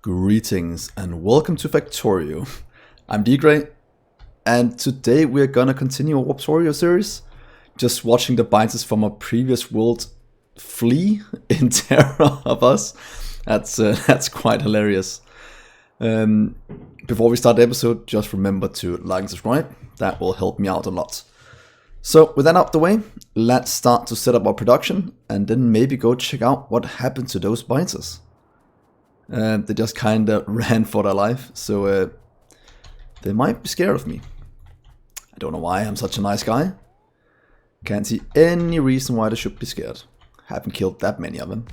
Greetings and welcome to Factorio. I'm Dgray, and today we're gonna continue our Warptorio series, just watching the binders from our previous world flee in terror of us. That's quite hilarious. Before we start the episode, just remember to like and subscribe. That will help me out a lot. So with that out the way, let's start to set up our production and then maybe go check out what happened to those binders. They just kinda ran for their life, so they might be scared of me. I don't know why, I'm such a nice guy. Can't see any reason why they should be scared. Haven't killed that many of them.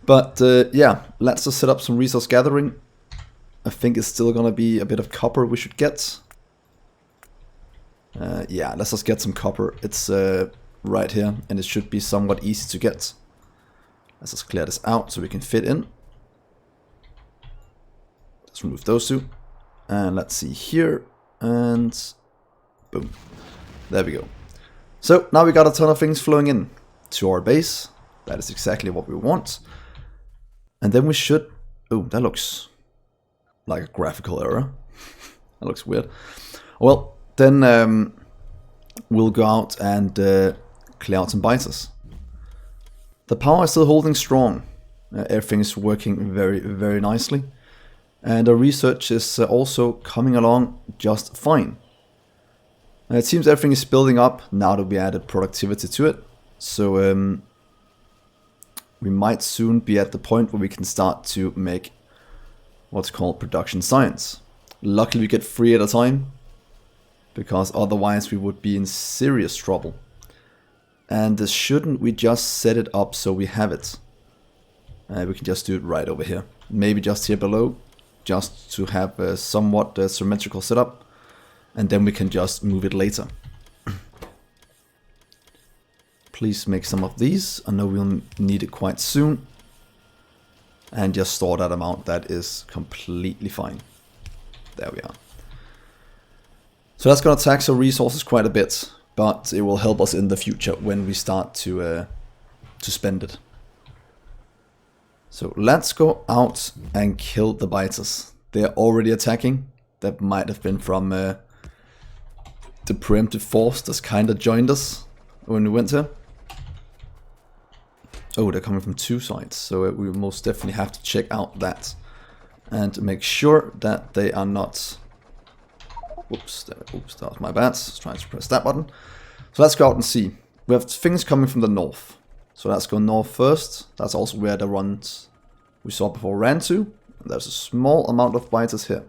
But yeah, let's just set up some resource gathering. I think it's still gonna be a bit of copper we should get. Yeah, let's just get some copper. It's right here, and it should be somewhat easy to get. Let's just clear this out so we can fit in. Let's remove those two. And let's see here. And boom. There we go. So now we got a ton of things flowing in to our base. That is exactly what we want. And then we should... Oh, that looks like a graphical error. That looks weird. Well, then we'll go out and clear out some binders. The power is still holding strong. Everything is working very, very nicely. And the research is also coming along just fine. It seems everything is building up now that we added productivity to it. So we might soon be at the point where we can start to make what's called production science. Luckily we get 3 at a time, because otherwise we would be in serious trouble. And shouldn't we just set it up so we have it? We can just do it right over here. Maybe just here below, just to have a somewhat symmetrical setup. And then we can just move it later. Please make some of these. I know we'll need it quite soon. And just store that amount. That is completely fine. There we are. So that's going to tax our resources quite a bit. But it will help us in the future when we start to spend it. So let's go out and kill the biters. They're already attacking. That might have been from the preemptive force that's kind of joined us when we went here. Oh, they're coming from 2 sides. So we most definitely have to check out that. And make sure that they are not... Oops, that was my bad. I was trying to press that button. So let's go out and see. We have things coming from the north. So let's go north first. That's also where the runs we saw before ran to. There's a small amount of biters here.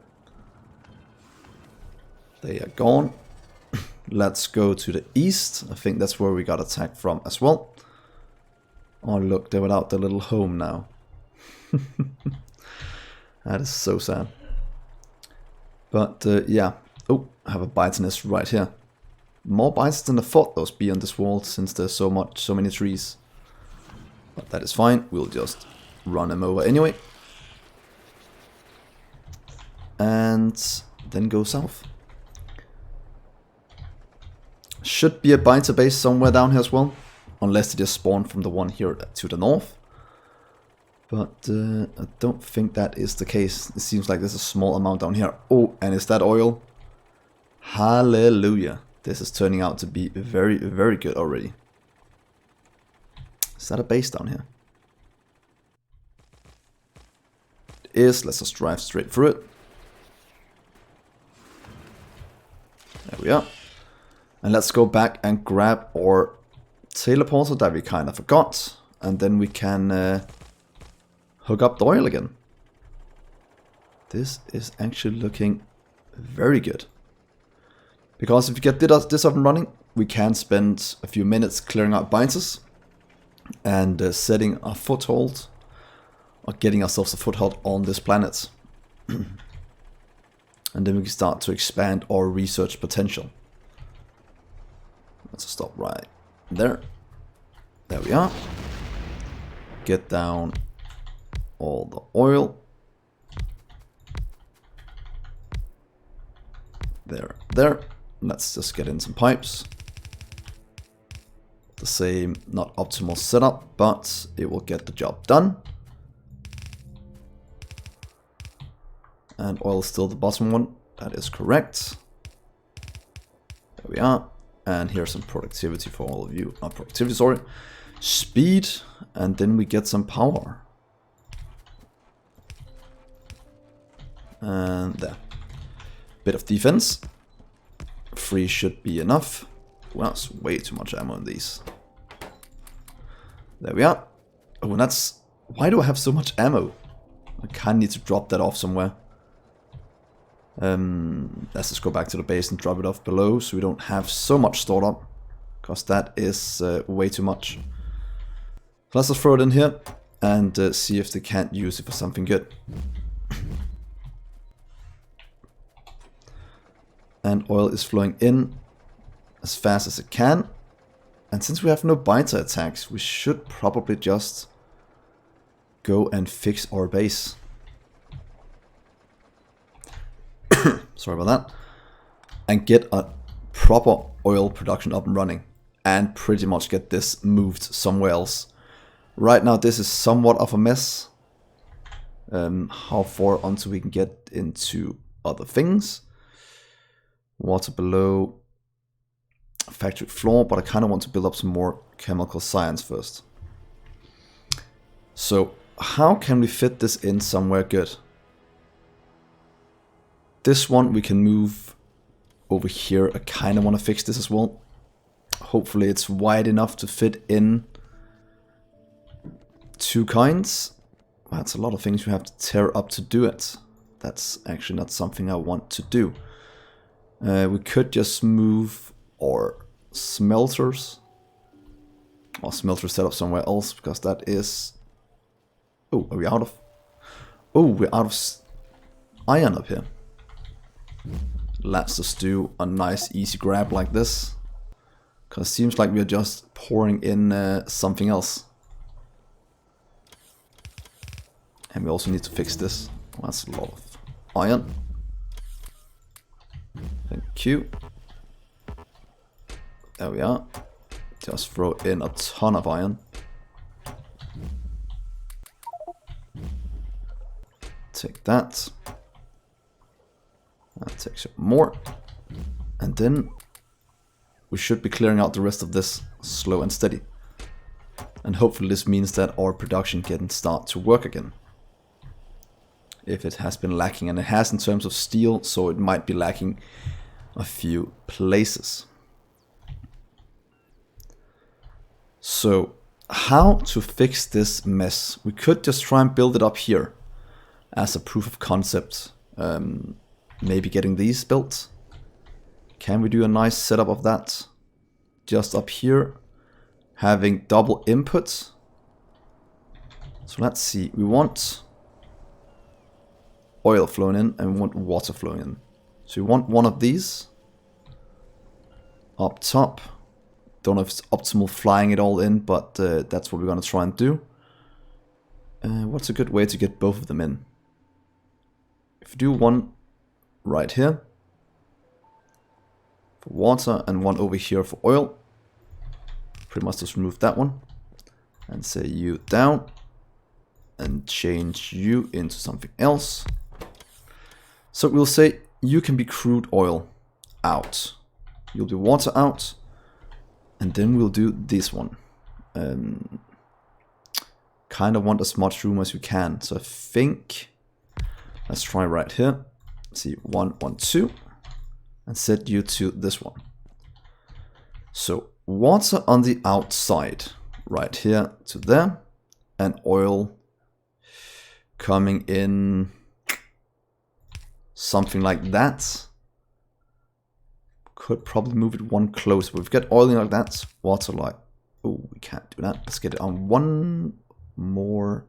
They are gone. Let's go to the east. I think that's where we got attacked from as well. Oh look, they're without their little home now. That is so sad. But yeah. Oh, I have a biter nest right here. More biters than I thought those be on this world, since there's so many trees. But that is fine. We'll just run them over anyway. And then go south. Should be a biter base somewhere down here as well. Unless they just spawn from the one here to the north. But I don't think that is the case. It seems like there's a small amount down here. Oh, and is that oil? Hallelujah. This is turning out to be very, very good already. Is that a base down here? It is. Let's just drive straight through it. There we are. And let's go back and grab our teleporter that we kind of forgot. And then we can hook up the oil again. This is actually looking very good. Because if we get this up and running, we can spend a few minutes clearing out binders and setting a foothold, or getting ourselves a foothold on this planet. And then we can start to expand our research potential. Let's stop right there. There we are. Get down all the oil. There. Let's just get in some pipes. the same, not optimal setup, but it will get the job done. And oil is still the bottom one. That is correct. There we are. And here's some productivity for all of you. Not productivity, sorry. Speed. And then we get some power. And there. Bit of defense. 3 should be enough. Well, that's way too much ammo in these. There we are. Oh, and that's... Why do I have so much ammo? I kind of need to drop that off somewhere. Let's just go back to the base and drop it off below so we don't have so much stored up. Because that is way too much. So let's just throw it in here and see if they can't use it for something good. And oil is flowing in as fast as it can. And since we have no biter attacks, we should probably just go and fix our base. Sorry about that. And get a proper oil production up and running. And pretty much get this moved somewhere else. Right now this is somewhat of a mess. How far until we can get into other things. Water below. Factory floor, but I kind of want to build up some more chemical science first. So how can we fit this in somewhere good? This one we can move over here. I kind of want to fix this as well. Hopefully it's wide enough to fit in 2 kinds. That's a lot of things we have to tear up to do it. That's actually not something I want to do. We could just move our smelters. Or smelter set up somewhere else, because that is... Oh, are we out of... Oh, we're out of iron up here. Let's just do a nice easy grab like this. Because it seems like we're just pouring in something else. And we also need to fix this. That's a lot of iron. Thank you. There we are. Just throw in a ton of iron. Take that. That takes up more. And then we should be clearing out the rest of this slow and steady. And hopefully this means that our production can start to work again. If it has been lacking, and it has in terms of steel, so it might be lacking a few places. So how to fix this mess? We could just try and build it up here as a proof of concept. Maybe getting these built. Can we do a nice setup of that? Just up here, having double input. So let's see, we want oil flowing in and we want water flowing in. So we want one of these up top. Don't know if it's optimal flying it all in, but that's what we're going to try and do. What's a good way to get both of them in? If you do one right here for water and one over here for oil, pretty much just remove that one and say you down and change you into something else. So we'll say you can be crude oil out, you'll be water out, and then we'll do this one. Kind of want as much room as we can, so I think let's try right here. See, 1, 1, 2, and set you to this one. So water on the outside, right here to there, and oil coming in something like that. Could probably move it one closer. We've got oil in like that, water like... Oh, we can't do that. Let's get it on one more.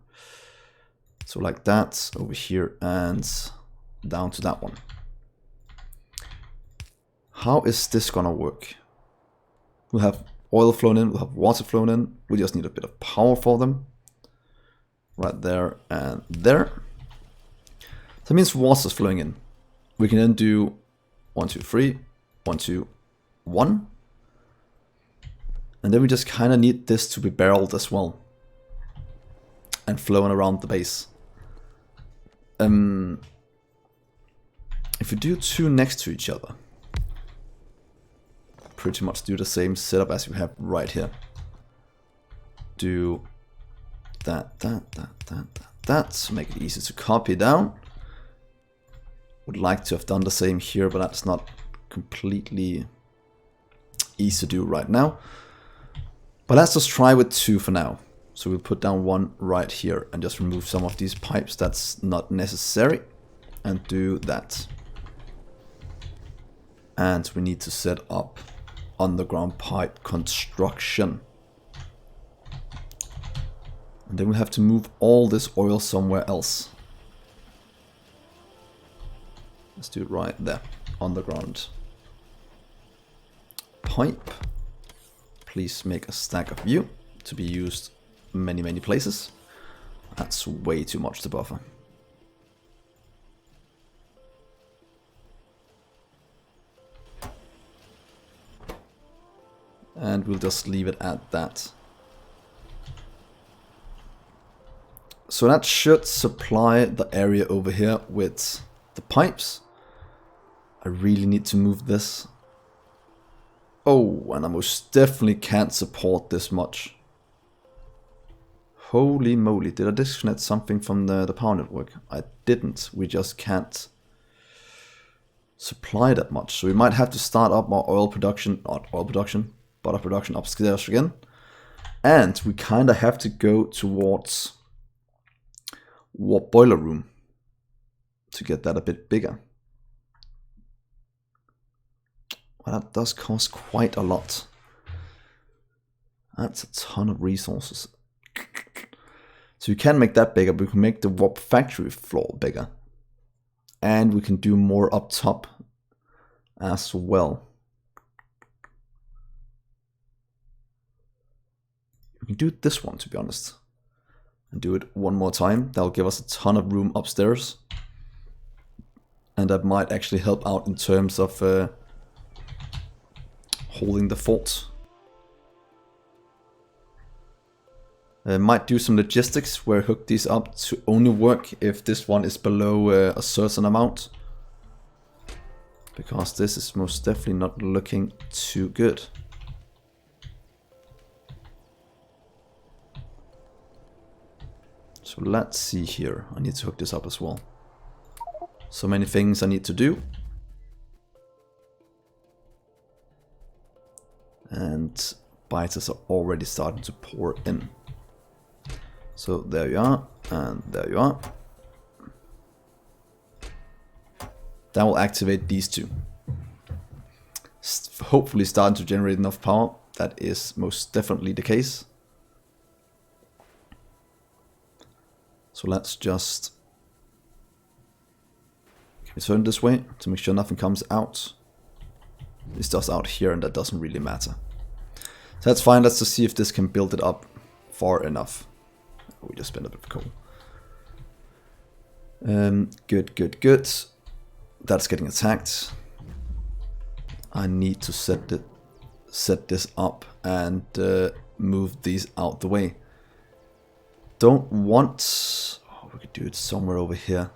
So like that, over here, and down to that one. How is this gonna work? We'll have oil flowing in, we'll have water flowing in. We just need a bit of power for them. Right there and there. So that means water's flowing in. We can then do 1, 2, 3, 1, 2, 1. And then we just kind of need this to be barreled as well. And flowing around the base. if we do two next to each other, pretty much do the same setup as we have right here. Do that, so make it easy to copy down. Would like to have done the same here, but that's not completely easy to do right now. But let's just try with two for now. So we'll put down one right here and just remove some of these pipes that's not necessary, and do that. And we need to set up underground pipe construction. And then we have to move all this oil somewhere else. Let's do it right there. Underground pipe. Please make a stack of you to be used many places. That's way too much to buffer. And we'll just leave it at that. So that should supply the area over here with the pipes. I really need to move this. Oh, and I most definitely can't support this much. Holy moly, did I disconnect something from the power network? I didn't, we just can't supply that much. So we might have to start up our oil production, not oil production, butter production upstairs again. And we kind of have to go towards warp boiler room to get that a bit bigger. Well, that does cost quite a lot. That's a ton of resources. So you can make that bigger, but we can make the warp factory floor bigger. And we can do more up top as well. We can do this one, to be honest. And do it one more time. That'll give us a ton of room upstairs. And that might actually help out in terms of holding the fort. Might do some logistics where I hook these up to only work if this one is below a certain amount. Because this is most definitely not looking too good. So let's see here. I need to hook this up as well. So many things I need to do. And biters are already starting to pour in. So there you are, and there you are. That will activate these two. Hopefully starting to generate enough power. That is most definitely the case. So let's just turn this way to make sure nothing comes out. It's just out here and that doesn't really matter. So that's fine. Let's just see if this can build it up far enough. We just spent a bit of coal. Good. That's getting attacked. I need to set this up and move these out the way. Don't want... Oh, we could do it somewhere over here.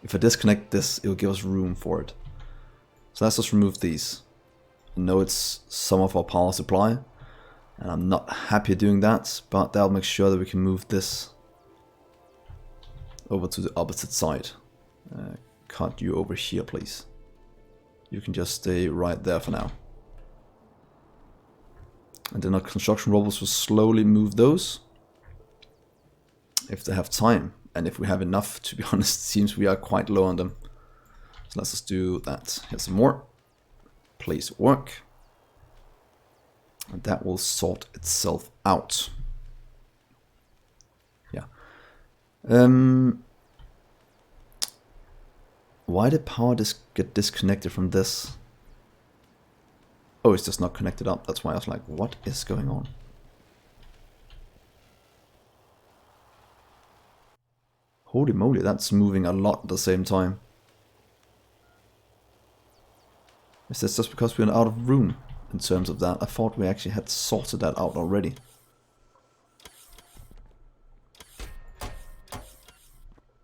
If I disconnect this, it'll give us room for it. So let's just remove these. I know it's some of our power supply, and I'm not happy doing that, but that'll make sure that we can move this over to the opposite side. Cut you over here, please. You can just stay right there for now. And then our construction robots will slowly move those. If they have time, and if we have enough, to be honest, it seems we are quite low on them. So let's just do that. Here's some more. Please work. And that will sort itself out. Yeah. Why did power get disconnected from this? Oh, it's just not connected up. That's why I was like, what is going on? Holy moly, that's moving a lot at the same time. Is this just because we're out of room in terms of that? I thought we actually had sorted that out already.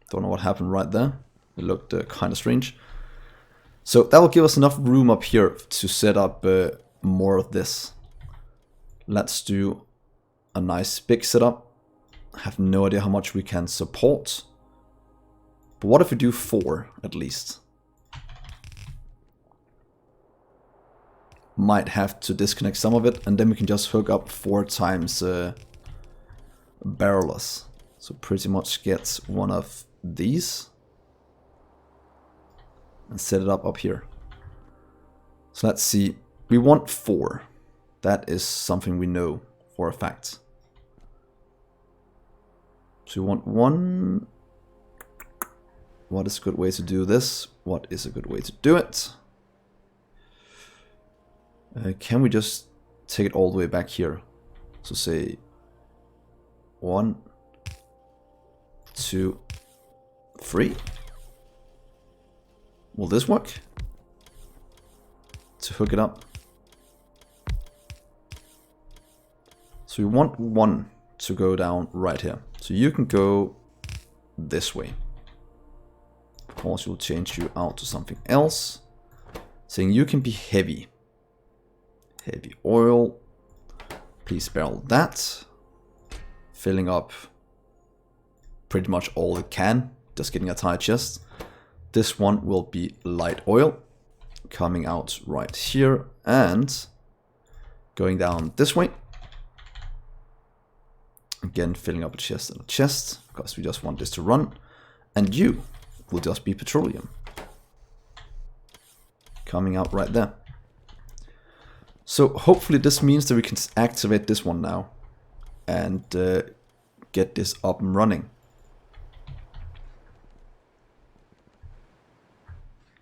Don't know what happened right there. It looked kind of strange. So that will give us enough room up here to set up more of this. Let's do a nice big setup. I have no idea how much we can support. But what if we do 4 at least? Might have to disconnect some of it, and then we can just hook up 4 times barrelers. So pretty much get one of these and set it up here. So let's see, we want 4. That is something we know for a fact. So we want 1. What is a good way to do this? What is a good way to do it? Can we just take it all the way back here? So say 1, 2, 3. Will this work? To hook it up. So we want 1 to go down right here. So you can go this way. Of course, we'll change you out to something else. Saying you can be heavy. Heavy oil. Please barrel that. Filling up pretty much all it can. Just getting a tight chest. This one will be light oil. Coming out right here. And going down this way. Again, filling up a chest and a chest. Because we just want this to run. And you will just be petroleum. Coming out right there. So hopefully this means that we can activate this one now and get this up and running.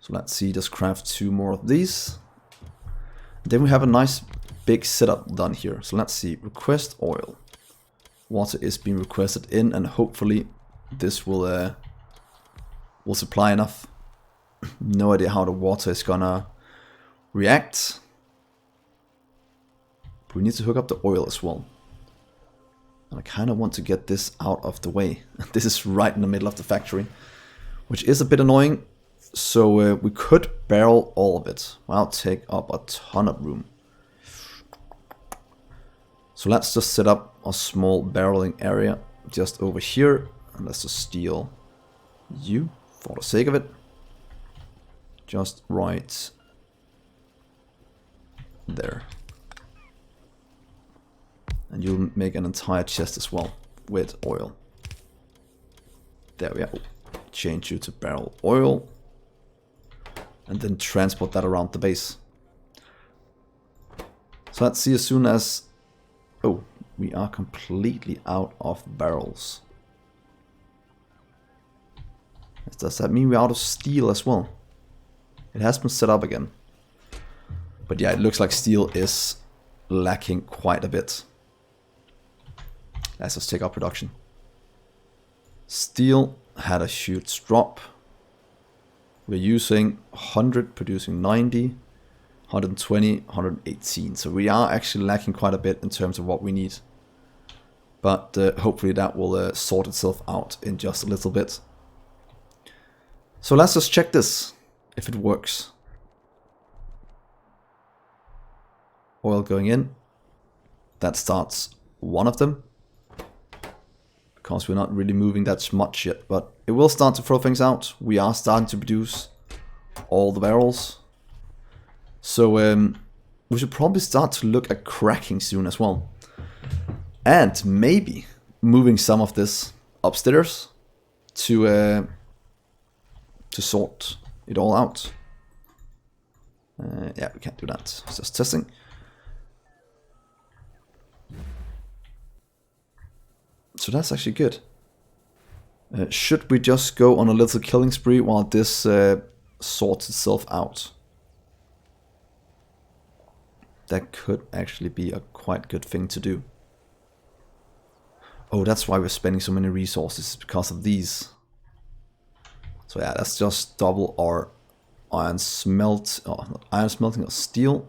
So let's see, just craft 2 more of these. Then we have a nice big setup done here. So let's see, request oil. Water is being requested in, and hopefully this will supply enough. No idea how the water is gonna react. But we need to hook up the oil as well. And I kind of want to get this out of the way. This is right in the middle of the factory, which is a bit annoying. So we could barrel all of it. Well, take up a ton of room. So let's just set up a small barreling area just over here. And let's just steal you for the sake of it. Just right there. And you'll make an entire chest as well with oil. There we go. Change you to barrel oil. And then transport that around the base. So let's see, as soon as... Oh, we are completely out of barrels. Does that mean we're out of steel as well? It has been set up again. But yeah, it looks like steel is lacking quite a bit. Let's just take our production. Steel had a huge drop. We're using 100, producing 90, 120, 118. So we are actually lacking quite a bit in terms of what we need. But hopefully that will sort itself out in just a little bit. So let's just check this, if it works. Oil going in. That starts one of them. Because we're not really moving that much yet, but it will start to throw things out. We are starting to produce all the barrels. So we should probably start to look at cracking soon as well. And maybe moving some of this upstairs to sort it all out. Yeah, we can't do that. It's just testing. So that's actually good. Should we just go on a little killing spree while this sorts itself out? That could actually be a quite good thing to do. Oh, that's why we're spending so many resources, because of these. So yeah, let's just double our iron smelting or steel.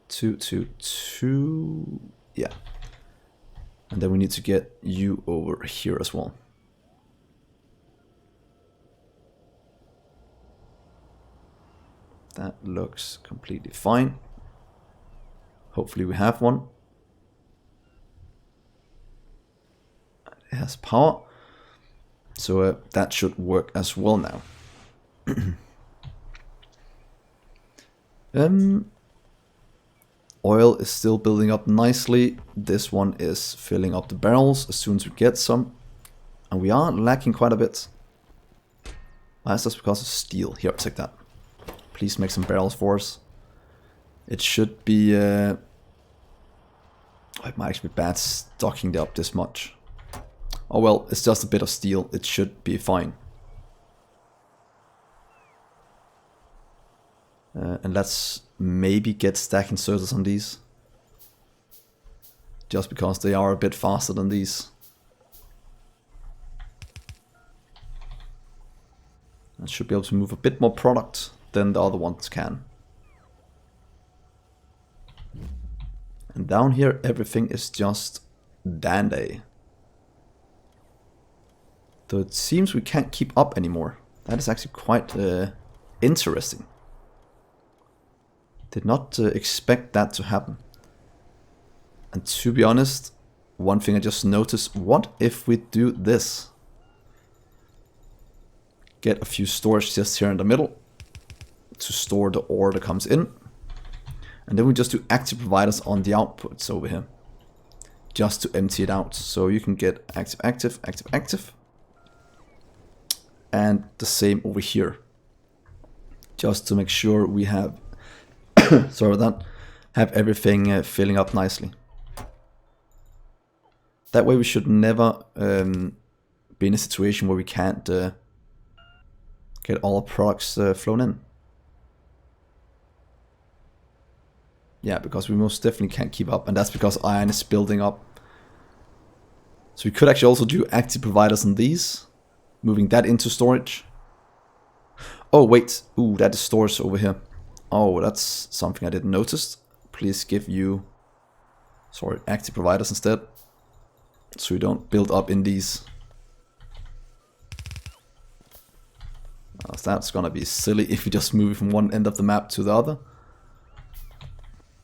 2. Yeah. And then we need to get you over here as well. That looks completely fine. Hopefully we have one. It has power. So that should work as well now. Oil is still building up nicely. This one is filling up the barrels as soon as we get some. And we are lacking quite a bit. That's just because of steel. Here, take that. Please make some barrels for us. It should be... it might actually be bad stocking it up this much. Oh well, it's just a bit of steel. It should be fine. And let's maybe get stack inserters on these. Just because they are a bit faster than these. And should be able to move a bit more product than the other ones can. And down here everything is just dandy. So it seems we can't keep up anymore. That is actually quite interesting. Did not expect that to happen. And to be honest, one thing I just noticed, what if we do this? Get a few storage chests here in the middle to store the ore that comes in. And then we just do active providers on the outputs over here. Just to empty it out. So you can get active, active, active, active. And the same over here. Just to make sure we have, sorry about that, have everything filling up nicely. That way we should never be in a situation where we can't get all our products flown in. Yeah, because we most definitely can't keep up, and that's because iron is building up. So we could actually also do active providers on these, moving that into storage. Oh wait, ooh, that is storage over here. Oh, that's something I didn't notice. Please give you, sorry, active providers instead, so you don't build up in these. That's gonna be silly if we just move from one end of the map to the other.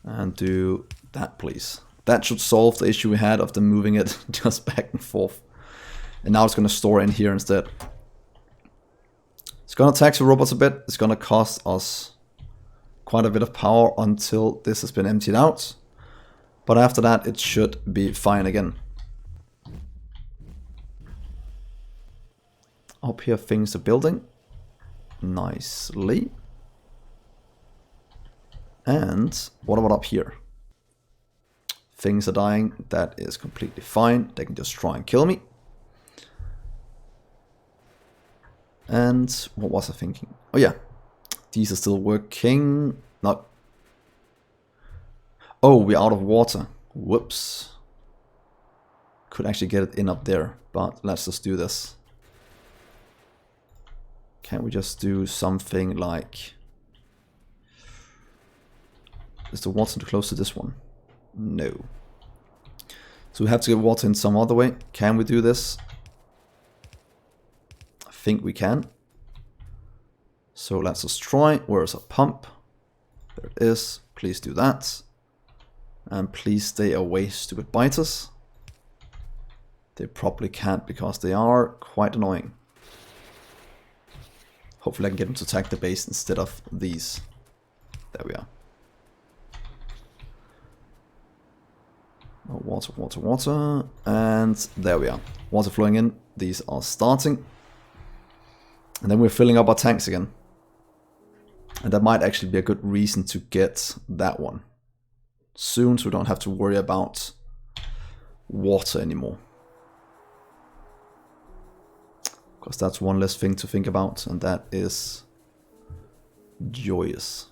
And do that, please. That should solve the issue we had of them moving it just back and forth. And now it's gonna store in here instead. It's gonna tax the robots a bit. It's gonna cost us quite a bit of power until this has been emptied out. But after that, it should be fine again. Up here, things are building nicely. And what about up here? Things are dying. That is completely fine. They can just try and kill me. And what was I thinking? Oh yeah, these are still working. Not. Oh, we're out of water. Whoops. Could actually get it in up there, but let's just do this. Can't we just do something like... Is the water too close to this one? No. So we have to get water in some other way. Can we do this? I think we can. So let's just try. Where's our pump? There it is. Please do that. And please stay away, stupid biters. They probably can't because they are quite annoying. Hopefully I can get them to attack the base instead of these. There we are. Oh, water, water, water. And there we are. Water flowing in. These are starting. And then we're filling up our tanks again. And that might actually be a good reason to get that one soon, so we don't have to worry about water anymore. Because that's one less thing to think about, and that is joyous.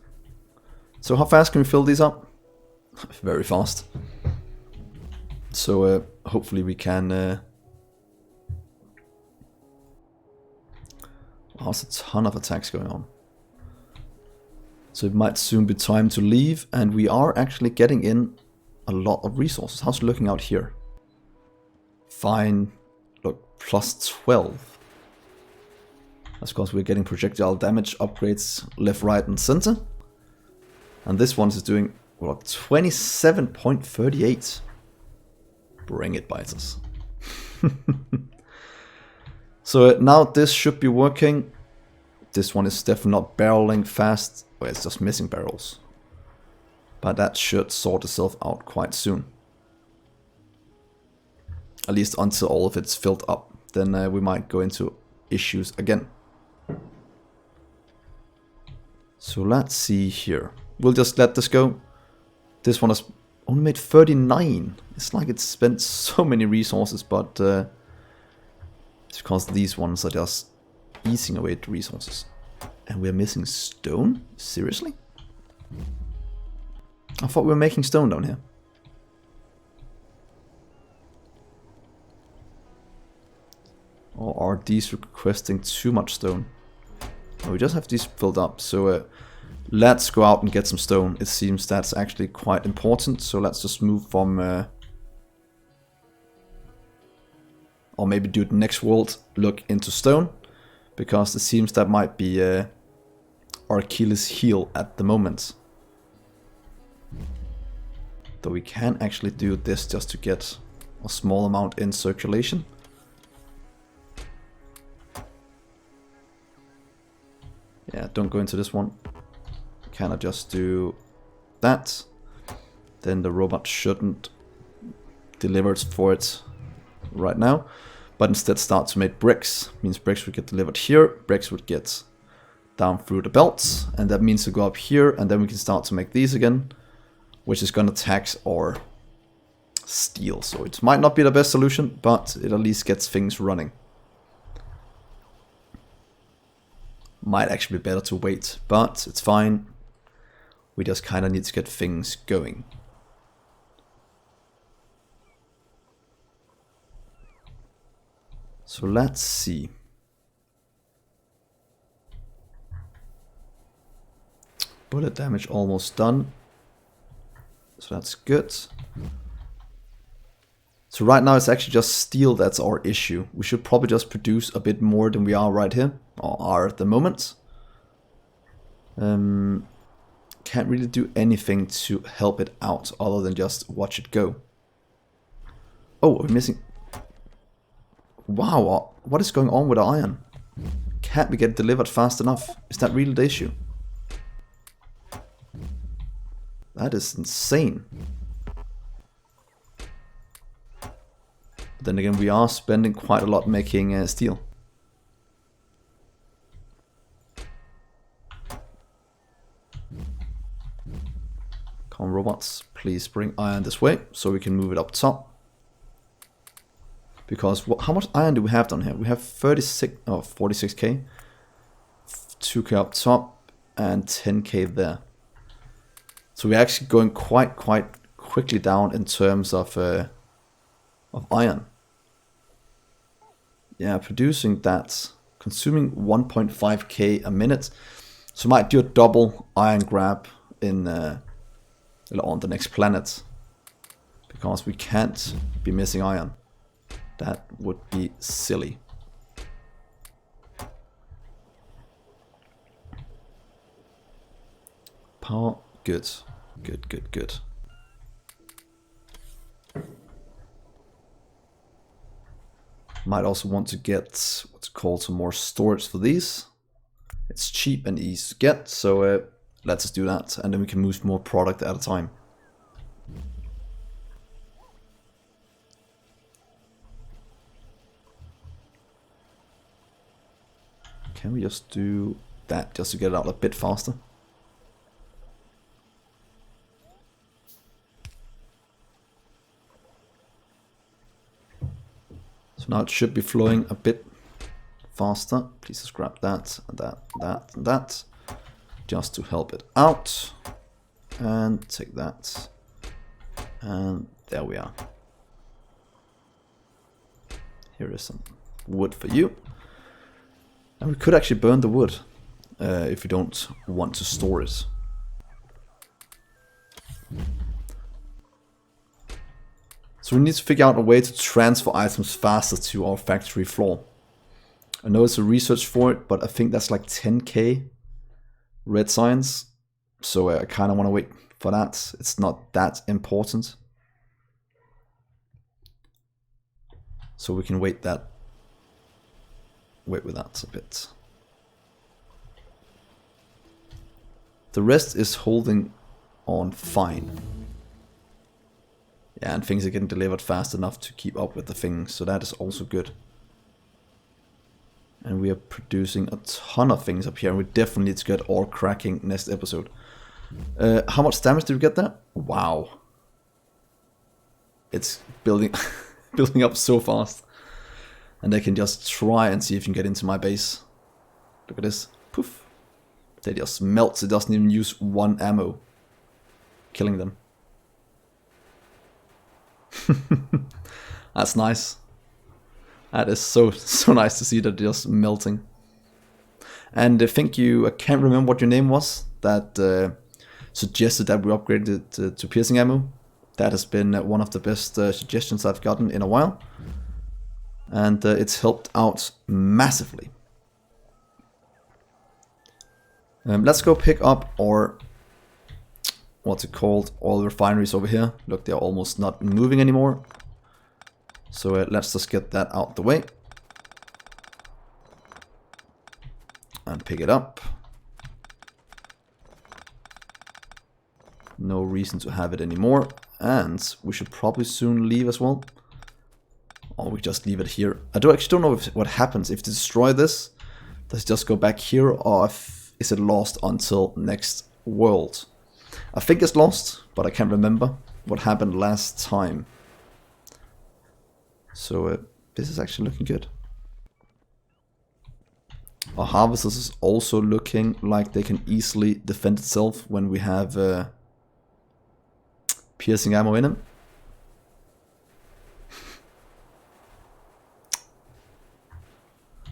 So how fast can we fill these up? Very fast. So hopefully we can... There's a ton of attacks going on. So it might soon be time to leave, and we are actually getting in a lot of resources. How's it looking out here? Fine. Look, plus 12. That's because we're getting projectile damage upgrades left, right, and center. And this one is doing, well, 27.38. Bring it, biters. So now this should be working. This one is definitely not barreling fast. Well, it's just missing barrels. But that should sort itself out quite soon. At least until all of it's filled up. Then we might go into issues again. So let's see here. We'll just let this go. This one has only made 39. It's like it's spent so many resources, but it's because these ones are just eating away at the resources. And we're missing stone? Seriously? I thought we were making stone down here. Or are these requesting too much stone? No, we just have these filled up, so let's go out and get some stone. It seems that's actually quite important, so let's just move from... or maybe do the next world, look into stone, because it seems that might be our Achilles heel at the moment. Though we can actually do this just to get a small amount in circulation. Yeah, don't go into this one. Can I just do that? Then the robot shouldn't deliver for it right now, but instead start to make bricks. Means bricks would get delivered here, bricks would get down through the belts, and that means to go up here, and then we can start to make these again, which is gonna tax our steel. So it might not be the best solution, but it at least gets things running. Might actually be better to wait, but it's fine. We just kind of need to get things going. So let's see. Bullet damage almost done. So that's good. So right now it's actually just steel that's our issue. We should probably just produce a bit more than we are right here, or are at the moment. Can't really do anything to help it out other than just watch it go. Oh, we're missing... Wow, what is going on with our iron? Can't we get delivered fast enough? Is that really the issue? That is insane. But then again, we are spending quite a lot making steel. Come on, robots, please bring iron this way so we can move it up top. Because how much iron do we have down here? We have 46k, 2k up top, and 10k there. So we're actually going quite quickly down in terms of iron. Yeah, producing that, consuming 1.5k a minute. So might do a double iron grab in on the next planet, because we can't be missing iron. That would be silly. Power, good. Good. Might also want to get what's called some more storage for these. It's cheap and easy to get, so let's just do that, and then we can move more product at a time. Can we just do that just to get it out a bit faster? So now it should be flowing a bit faster. Please just grab that, and that, and that, just to help it out. And take that. And there we are. Here is some wood for you. And we could actually burn the wood if we don't want to store it. So we need to figure out a way to transfer items faster to our factory floor. I know it's a research for it, but I think that's like 10k red science. So I kind of want to wait for that. It's not that important. So we can wait with that a bit. The rest is holding on fine. Yeah, and things are getting delivered fast enough to keep up with the things, so that is also good. And we are producing a ton of things up here, and we definitely need to get ore cracking next episode. How much damage did we get there? Wow. It's building building up so fast. And they can just try and see if you can get into my base. Look at this. Poof. They just melts. It doesn't even use one ammo. Killing them. That's nice. That is so nice to see that just melting. And I can't remember what your name was, that suggested that we upgraded it to piercing ammo. That has been one of the best suggestions I've gotten in a while. And it's helped out massively. Let's go pick up our, what's it called, oil refineries over here. Look, they're almost not moving anymore. So let's just get that out the way. And pick it up. No reason to have it anymore. And we should probably soon leave as well. Or we just leave it here. I actually don't know what happens if you destroy this. Does it just go back here, or is it lost until next world? I think it's lost, but I can't remember what happened last time. So this is actually looking good. Our harvesters is also looking like they can easily defend itself when we have piercing ammo in them.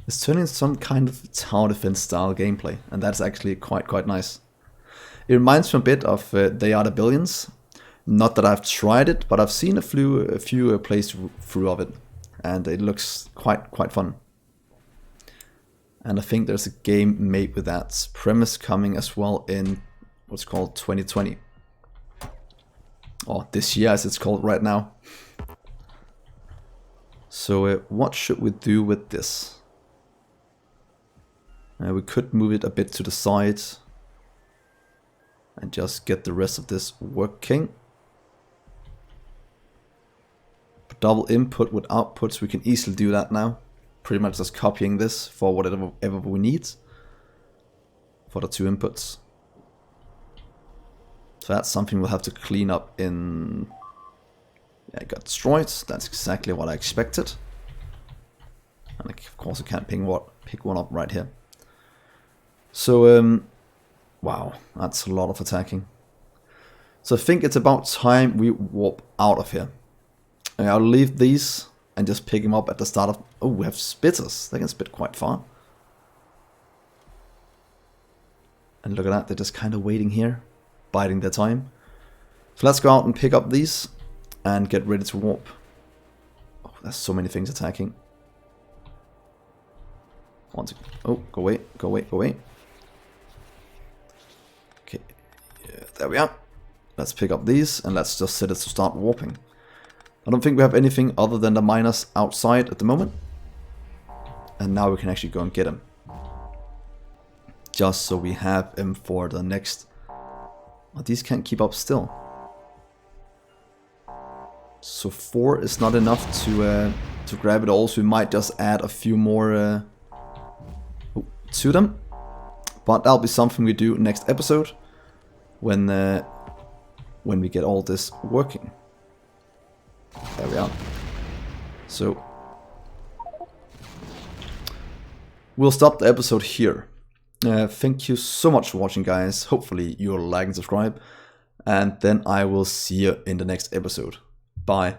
It's turning into some kind of tower defense style gameplay, and that's actually quite nice. It reminds me a bit of They Are the Billions. Not that I've tried it, but I've seen a few playthrough of it, and it looks quite fun. And I think there's a game made with that premise coming as well in what's called 2020. Or this year as it's called right now. So what should we do with this? We could move it a bit to the side and just get the rest of this working. Double input with outputs, we can easily do that now. Pretty much just copying this for whatever we need for the two inputs. So that's something we'll have to clean up in. Yeah, it got destroyed. That's exactly what I expected. And of course I can't pick one up right here. So wow, that's a lot of attacking. So I think it's about time we warp out of here. I'll leave these and just pick them up at the start of... Oh, we have spitters. They can spit quite far. And look at that, they're just kind of waiting here, biding their time. So let's go out and pick up these and get ready to warp. Oh, there's so many things attacking. Oh, go away, go away, go away. Okay, yeah, there we are. Let's pick up these and let's just set it to start warping. I don't think we have anything other than the miners outside at the moment. And now we can actually go and get them. Just so we have them for the next... Oh, these can't keep up still. So 4 is not enough to grab it all, so we might just add a few more to them. But that'll be something we do next episode when we get all this working. There we are. So we'll stop the episode here. Thank you so much for watching, guys. Hopefully you'll like and subscribe. And then I will see you in the next episode. Bye.